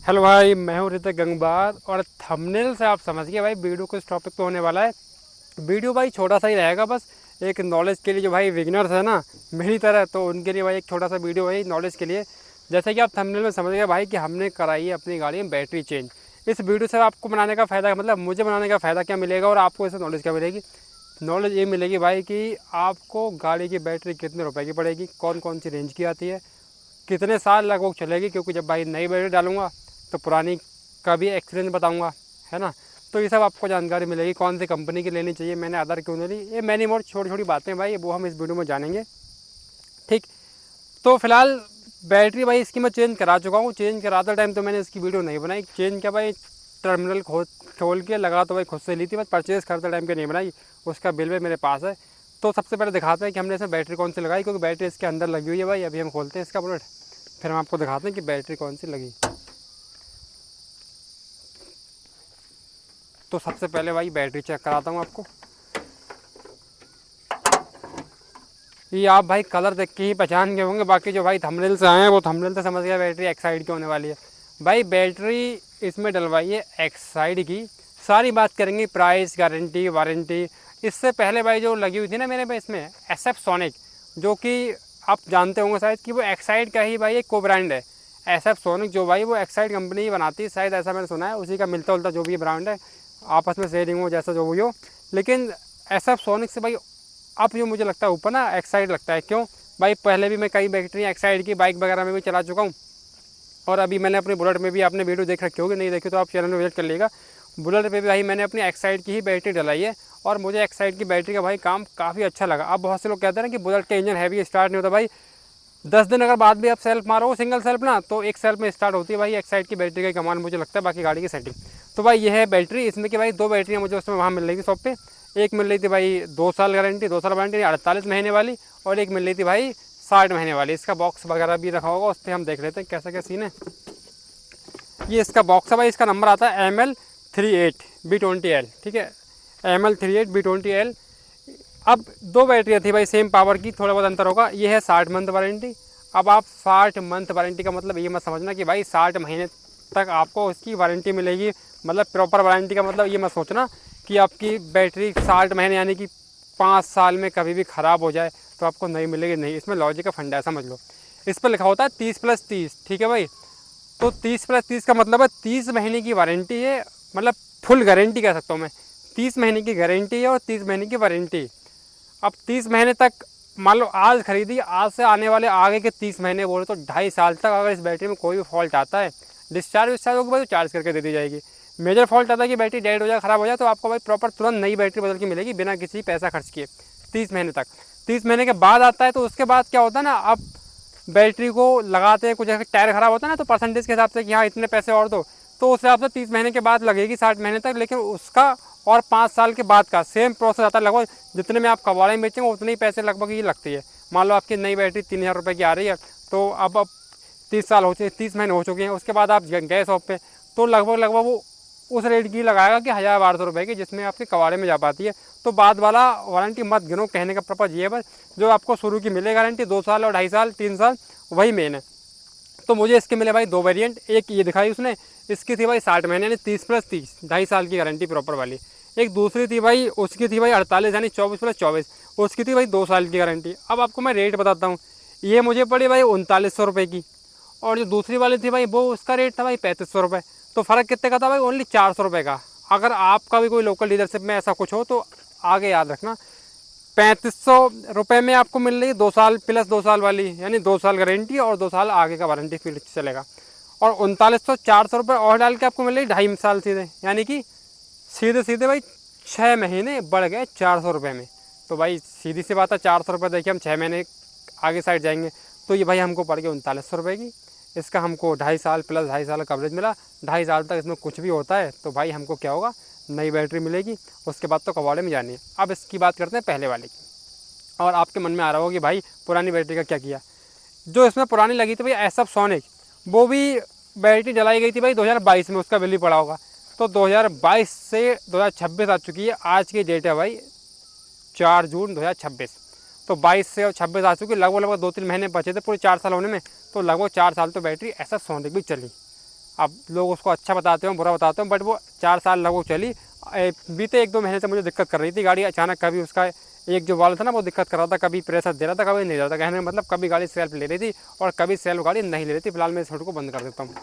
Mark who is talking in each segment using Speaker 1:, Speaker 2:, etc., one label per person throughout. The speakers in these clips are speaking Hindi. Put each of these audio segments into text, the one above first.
Speaker 1: हेलो भाई, मैं हूँ ऋतिक गंगबार। और थंबनेल से आप समझ गए भाई वीडियो किस टॉपिक पे होने वाला है। वीडियो भाई छोटा सा ही रहेगा, बस एक नॉलेज के लिए। जो भाई बिगिनर्स है ना मेरी तरह, तो उनके लिए भाई एक छोटा सा वीडियो भाई नॉलेज के लिए। जैसे कि आप थंबनेल में समझ गए भाई कि हमने कराई है अपनी गाड़ी में बैटरी चेंज। इस वीडियो से आपको बनाने का फ़ायदा, मतलब मुझे बनाने का फ़ायदा क्या मिलेगा और आपको इससे नॉलेज क्या मिलेगी। नॉलेज ये मिलेगी भाई कि आपको गाड़ी की बैटरी कितने रुपए की पड़ेगी, कौन कौन सी रेंज की आती है, कितने साल लगभग चलेगी। क्योंकि जब भाई नई बैटरी डालूंगा तो पुरानी का भी एक्सपीरियंस बताऊंगा, है ना। तो ये सब आपको जानकारी मिलेगी, कौन सी कंपनी की लेनी चाहिए, मैंने अदर क्यों नहीं ली। ये मैनी मोर छोटी छोटी बातें भाई, वो हम इस वीडियो में जानेंगे। ठीक। तो फिलहाल बैटरी भाई इसकी मैं चेंज करा चुका हूँ। चेंज कराते टाइम तो मैंने इसकी वीडियो नहीं बनाई। चेंज क्या भाई, टर्मिनल खोल के लगा तो भाई खुद से ली थी, बस परचेज़ करते टाइम की नहीं बनाई। उसका बिल भी मेरे पास है। तो सबसे पहले दिखाते हैं कि हमने इसमें बैटरी कौन सी लगाई, क्योंकि बैटरी इसके अंदर लगी हुई है भाई। अभी हम खोलते हैं इसका बुलेट, फिर हम आपको दिखाते हैं कि बैटरी कौन सी लगी। तो सबसे पहले भाई बैटरी चेक कराता हूँ आपको। ये आप भाई कलर देख के ही पहचान गए होंगे, बाकी जो भाई थंबनेल से आए हैं वो थंबनेल से समझ गया बैटरी एक्साइड की होने वाली है। भाई बैटरी इसमें डलवाई है एक्साइड की। सारी बात करेंगे प्राइस, गारंटी, वारंटी। इससे पहले भाई जो लगी हुई थी ना मेरे पे इसमें SF सोनिक, जो कि आप जानते होंगे शायद कि वो एक्साइड का ही भाई एक को ब्रांड है। SF सोनिक जो भाई वो एक्साइड कंपनी ही बनाती है, शायद ऐसा मैंने सुना है। उसी का मिलता जुलता जो भी ब्रांड है, आपस में शेयरिंग हो जैसा जो भी हो। लेकिन SF सोनिक से भाई अब जो मुझे लगता है ऊपर ना एक्साइड लगता है। क्यों भाई, पहले भी मैं कई बैटरी एक्साइड की बाइक वगैरह में भी चला चुका हूँ। और अभी मैंने अपनी बुलेट में भी, आपने वीडियो देख रखी होगी, नहीं देखी तो आप चैनल में विजिट कर लीजिएगा। बुलेट पे भी भाई मैंने अपनी एक्साइड की ही बैटरी डलाई है। और मुझे एक्साइड की बैटरी का भाई काम काफ़ी अच्छा लगा। अब बहुत से लोग कहते हैं ना कि बुलेट का इंजन हैवी स्टार्ट नहीं होता। भाई 10 दिन अगर बाद भी आप सेल्फ मारो सिंगल सेल्फ ना, तो एक सेल्फ में स्टार्ट होती है भाई एक्साइड की बैटरी का कमाल मुझे लगता है, बाकी गाड़ी की सेटिंग। तो भाई ये है बैटरी। इसमें कि भाई दो बैटरियाँ मुझे उसमें वहाँ मिल रही थी शॉप पे। एक मिल रही थी भाई 2 साल गारंटी, 2 साल वारंटी 48 महीने वाली। और एक मिल रही थी भाई 60 महीने वाली। इसका बॉक्स वगैरह भी रखा होगा, उस पर हम देख लेते हैं कैसा क्या सीन है। ये इसका बॉक्स है भाई। इसका नंबर आता है ML38B20L, ठीक है, ML38B20L। अब दो बैटरियाँ थी भाई सेम पावर की, थोड़ा बहुत अंतर होगा। ये है 60 मंथ वारंटी। अब आप 60 मंथ वारंटी का मतलब ये मत समझना कि भाई 60 महीने तक आपको इसकी वारंटी मिलेगी, मतलब प्रॉपर वारंटी का मतलब ये मत सोचना कि आपकी बैटरी 60 महीने यानी कि 5 साल में कभी भी ख़राब हो जाए तो आपको नहीं मिलेगी। नहीं, इसमें लॉजिक का फंडा है, समझ लो। इस पर लिखा होता है 30+30, ठीक है भाई। तो 30+30 का मतलब है 30 महीने की वारंटी है, मतलब फुल गारंटी कह सकता हूँ मैं। 30 महीने की गारंटी है और 30 महीने की वारंटी। अब 30 महीने तक, मान लो आज खरीदी, आज से आने वाले आगे के 30 महीने बोले तो 2.5 साल तक अगर इस बैटरी में कोई भी फॉल्ट आता है, डिस्चार्ज होगा भाई तो चार्ज करके दे दी जाएगी। मेजर फॉल्ट आता है कि बैटरी डेड हो जाए, ख़राब हो जाए, तो आपको भाई प्रॉपर तुरंत नई बैटरी बदल के मिलेगी बिना किसी पैसा खर्च किए 30 महीने तक। 30 महीने के बाद आता है तो उसके बाद क्या होता है ना, आप बैटरी को लगाते हैं, कुछ ऐसे टायर ख़राब होता है ना, तो परसेंटेज के हिसाब से कि हाँ इतने पैसे और दो, तो उस हिसाब से 30 महीने के बाद लगेगी 60 महीने तक। लेकिन उसका और 5 साल के बाद का सेम प्रोसेस आता है। लगभग जितने में आप कबाड़े में बेचेंगे उतने ही पैसे लगभग ये लगती है। मान लो आपकी नई बैटरी 3,000 रुपये की आ रही है, तो अब 30 साल हो चुके, 30 महीने हो चुके हैं, उसके बाद आप गए शॉप पे, तो लगभग वो उस रेट की लगाएगा कि 1,000-1,200 रुपये की, जिसमें आपके कबाड़े में जा पाती है। तो बाद वाला वारंटी मत गिनो, कहने का पर्पज़ ये है बस। जो आपको शुरू की मिले गारंटी 2 साल और 2.5 साल 3 साल, वही मेन है। तो मुझे इसके मिले भाई दो वेरिएंट। एक ये दिखाई उसने, इसकी थी भाई 60 महीने यानी 30+30, 2.5 साल की गारंटी प्रॉपर वाली। एक दूसरी थी भाई, उसकी थी भाई 48 यानी 24+24, उसकी थी भाई 2 साल की गारंटी। अब आपको मैं रेट बताता हूँ। ये मुझे पड़ी भाई 3900 रुपये की, और जो दूसरी वाली थी भाई वो उसका रेट था भाई 3500 रुपये। तो फ़र्क कितने का था भाई, ओनली 400 रुपये का। अगर आपका भी कोई लोकल डीलरशिप में ऐसा कुछ हो तो आगे याद रखना। 3500 रुपये में आपको मिल रही है 2 साल प्लस 2 साल वाली, यानी 2 साल गारंटी और 2 साल आगे का वारंटी फिर चलेगा। और 3900 400 रुपये और डाल के आपको मिल रही 2.5 साल सीधे, यानी कि सीधे सीधे भाई 6 महीने बढ़ गए 400 रुपये में। तो भाई सीधी सी बात है, 400 रुपये देखिए हम 6 महीने आगे साइड जाएंगे तो ये भाई हमको पड़ गया 3900 रुपये की। इसका हमको 2.5 साल प्लस 2.5 साल कवरेज मिला। 2.5 साल तक इसमें कुछ भी होता है तो भाई हमको क्या होगा, नई बैटरी मिलेगी। उसके बाद तो कबाड़े में जानी है। अब इसकी बात करते हैं पहले वाले की। और आपके मन में आ रहा होगा कि भाई पुरानी बैटरी का क्या किया। जो इसमें पुरानी लगी थी भाई SF सोनिक, वो भी बैटरी डलाई गई थी भाई 2022 में, उसका बिल ही पड़ा होगा। तो 2022 से 2026 आ चुकी है, आज की डेट है भाई 4 जून 2026। तो 22 से और 26 आ चुकी, लगभग 2-3 महीने बचे थे पूरे 4 साल होने में। तो लगभग 4 साल तो बैटरी SF सोनिक भी चली। अब लोग उसको अच्छा बताते हो बुरा बताते हो, बट वो 4 साल लगभग चली। बीते 1-2 महीने से मुझे दिक्कत कर रही थी गाड़ी, अचानक कभी उसका एक जो वाल्व था ना वो दिक्कत कर रहा था, कभी प्रेशर दे रहा था कभी नहीं दे रहा था, कहने का मतलब कभी गाड़ी सेल्फ ले रही थी और कभी सेल्फ गाड़ी नहीं ले रही थी। फिलहाल मैं इस वीडियो को बंद कर देता हूँ।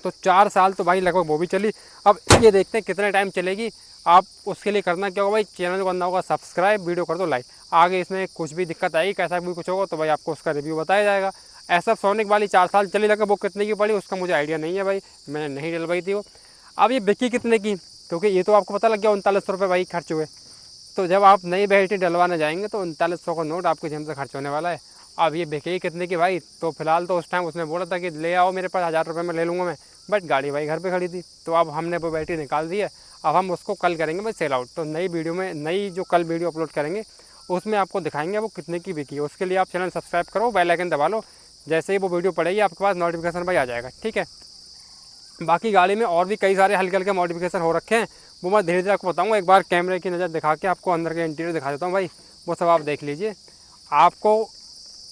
Speaker 1: तो 4 साल तो भाई लगभग वो भी चली। अब ये देखते हैं कितने टाइम चलेगी। आप उसके लिए करना क्या होगा भाई, चैनल को करना होगा सब्सक्राइब, वीडियो कर दो लाइक। आगे इसमें कुछ भी दिक्कत आएगी, कैसा भी कुछ होगा तो भाई आपको उसका रिव्यू बताया जाएगा। ऐसा सोनिक वाली 4 साल चली, लगा वो कितने की पड़ी उसका मुझे आइडिया नहीं है भाई, मैंने नहीं डलवाई थी वो। अब ये बिकी कितने की, क्योंकि ये तो आपको पता लग गया 3900 रुपये भाई खर्च हुए। तो जब आप नई बैटरी डलवाने जाएंगे तो 3900 का नोट आपके जेब से खर्च होने वाला है। अब ये बिकेगी कितने की भाई, तो फिलहाल तो उस टाइम उसने बोला था कि ले आओ मेरे पास 1000 रुपये में ले लूँगा मैं, बट गाड़ी भाई घर पे खड़ी थी। तो अब हमने वो बैटरी निकाल दी है, अब हम उसको कल करेंगे भाई सेल आउट। तो नई वीडियो में, नई जो कल वीडियो अपलोड करेंगे उसमें आपको दिखाएंगे वो कितने की बिकी है। उसके लिए आप चैनल सब्सक्राइब करो, बेल आइकन दबा लो, जैसे ही वो वीडियो पड़ेगी आपके पास नोटिफिकेशन भाई आ जाएगा, ठीक है। बाकी गाड़ी में और भी कई सारे हल्के हल्के मॉडिफिकेशन हो रखे हैं, वो मैं धीरे धीरे आपको बताऊंगा। एक बार कैमरे की नज़र दिखा के आपको अंदर के इंटीरियर दिखा देता हूँ भाई, वो सब आप देख लीजिए। आपको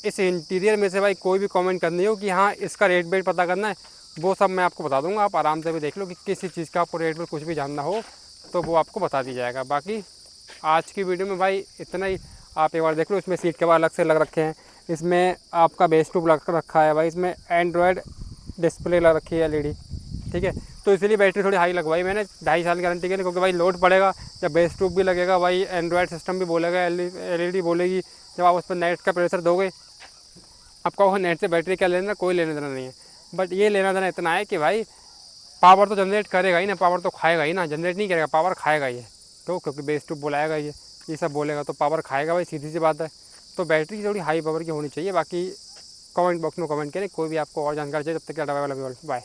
Speaker 1: इस इंटीरियर में से भाई कोई भी कमेंट करनी हो कि हाँ इसका रेट वेट पता करना है, वो सब मैं आपको बता दूंगा। आप आराम से भी देख लो कि किसी चीज़ का आपको रेट वेट कुछ भी जानना हो तो वो आपको बता दी जाएगा। बाकी आज की वीडियो में भाई इतना ही। आप एक बार देख लो, इसमें सीट के बाद अलग से लग रखे हैं, इसमें आपका बेस ट्यूब लग रखा है भाई, इसमें एंड्रॉयड डिस्प्ले लग रखी है एलईडी, ठीक है। तो इसीलिए बैटरी थोड़ी हाई लगवाई मैंने 2.5 साल की गारंटी के लिए, क्योंकि भाई लोड पड़ेगा जब बेस ट्यूब भी लगेगा भाई, एंड्रॉयड सिस्टम भी बोलेगा, एलईडी बोलेगी, जब आप उस पर नेट का प्रेशर दोगे आपका वो नेट से बैटरी क्या लेना, कोई लेना देना नहीं है। बट ये लेना देना इतना है कि भाई पावर तो जनरेट करेगा ही ना, पावर तो खाएगा ही ना, जनरेट नहीं करेगा पावर खाएगा ये, तो क्योंकि बेस ट्यूब बुलाएगा ये सब बोलेगा तो पावर खाएगा भाई, सीधी सी बात है। तो बैटरी थोड़ी हाई पावर की होनी चाहिए। बाकी कमेंट बॉक्स में कमेंट करें, कोई भी आपको और जानकारी चाहिए, तब तक के लिए बाय।